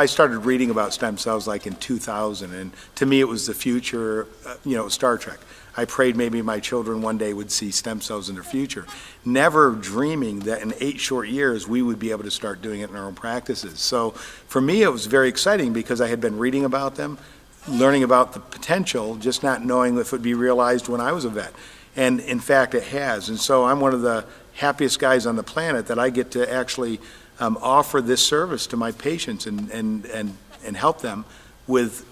I started reading about stem cells like in 2000, and to me it was the future, Star Trek. I prayed maybe my children one day would see stem cells in their future, never dreaming that in 8 short years we would be able to start doing it in our own practices. So for me it was very exciting because I had been reading about them, learning about the potential, just not knowing if it would be realized when I was a vet. And in fact it has. And so I'm one of the happiest guys on the planet that I get to actually offer this service to my patients and help them with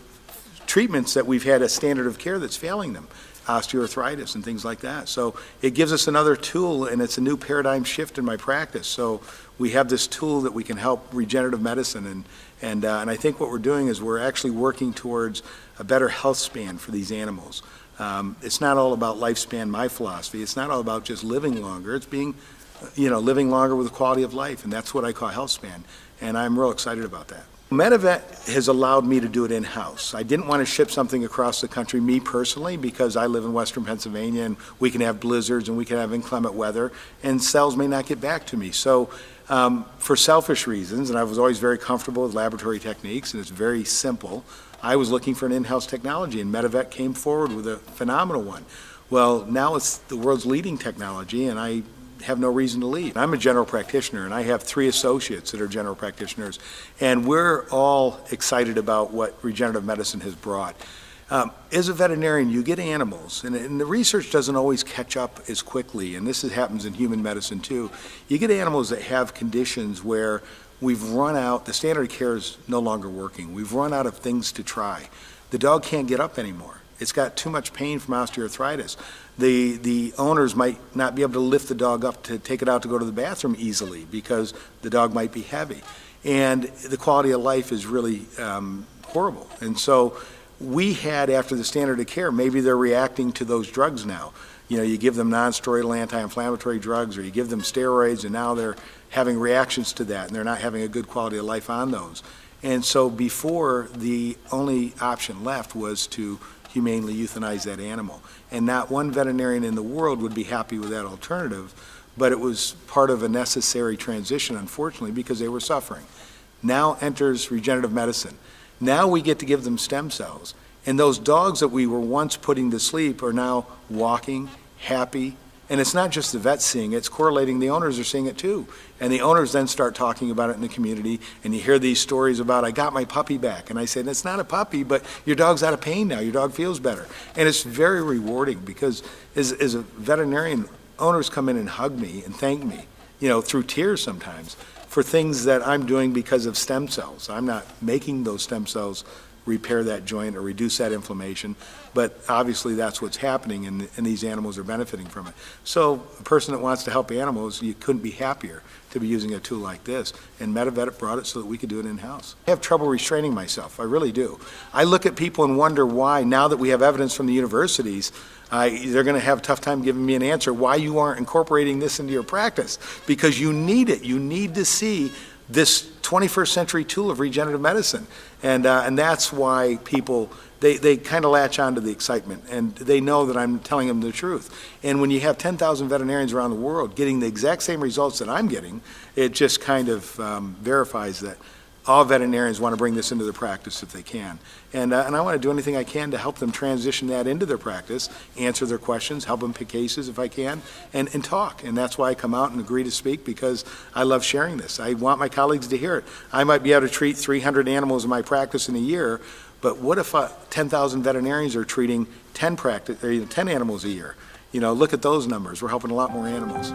treatments that we've had a standard of care that's failing them, osteoarthritis and things like that. So it gives us another tool, and it's a new paradigm shift in my practice. So we have this tool that we can help regenerative medicine, and I think what we're doing is we're actually working towards a better health span for these animals. It's not all about lifespan, my philosophy. It's not all about just living longer. It's being, living longer with quality of life, and that's what I call health span, and I'm real excited about that. MediVet has allowed me to do it in-house. I didn't want to ship something across the country, me personally, because I live in Western Pennsylvania and we can have blizzards and we can have inclement weather and cells may not get back to me. So for selfish reasons, and I was always very comfortable with laboratory techniques and it's very simple, I was looking for an in-house technology, and MediVet came forward with a phenomenal one. Well, now it's the world's leading technology, and I have no reason to leave. I'm a general practitioner, and I have 3 associates that are general practitioners, and we're all excited about what regenerative medicine has brought. As a veterinarian, you get animals, and the research doesn't always catch up as quickly, and this happens in human medicine too. You get animals that have conditions where we've run out, the standard of care is no longer working. We've run out of things to try. The dog can't get up anymore. It's got too much pain from osteoarthritis. The owners might not be able to lift the dog up to take it out to go to the bathroom easily because the dog might be heavy. And the quality of life is really horrible. And so we had, after the standard of care, maybe they're reacting to those drugs now. You give them non-steroidal anti-inflammatory drugs, or you give them steroids, and now they're having reactions to that, and they're not having a good quality of life on those. And so before, the only option left was to humanely euthanize that animal. And not one veterinarian in the world would be happy with that alternative, but it was part of a necessary transition, unfortunately, because they were suffering. Now enters regenerative medicine. Now we get to give them stem cells. And those dogs that we were once putting to sleep are now walking, happy, and it's not just the vets seeing it, it's correlating, the owners are seeing it too. And the owners then start talking about it in the community, and you hear these stories about, I got my puppy back, and I said, it's not a puppy, but your dog's out of pain now, your dog feels better. And it's very rewarding because as a veterinarian, owners come in and hug me and thank me, through tears sometimes, for things that I'm doing because of stem cells. I'm not making those stem cells repair that joint or reduce that inflammation, but obviously that's what's happening, and these animals are benefiting from it. So a person that wants to help animals, you couldn't be happier to be using a tool like this, and MediVet brought it so that we could do it in-house. I have trouble restraining myself, I really do. I look at people and wonder why, now that we have evidence from the universities, they're going to have a tough time giving me an answer why you aren't incorporating this into your practice, because you need it. You need to see this 21st century tool of regenerative medicine. And that's why people, they kind of latch on to the excitement, and they know that I'm telling them the truth. And when you have 10,000 veterinarians around the world getting the exact same results that I'm getting, it just kind of verifies that all veterinarians want to bring this into their practice if they can. And I want to do anything I can to help them transition that into their practice, answer their questions, help them pick cases if I can, and talk. And that's why I come out and agree to speak, because I love sharing this. I want my colleagues to hear it. I might be able to treat 300 animals in my practice in a year, but what if 10,000 veterinarians are treating 10 animals a year? Look at those numbers. We're helping a lot more animals.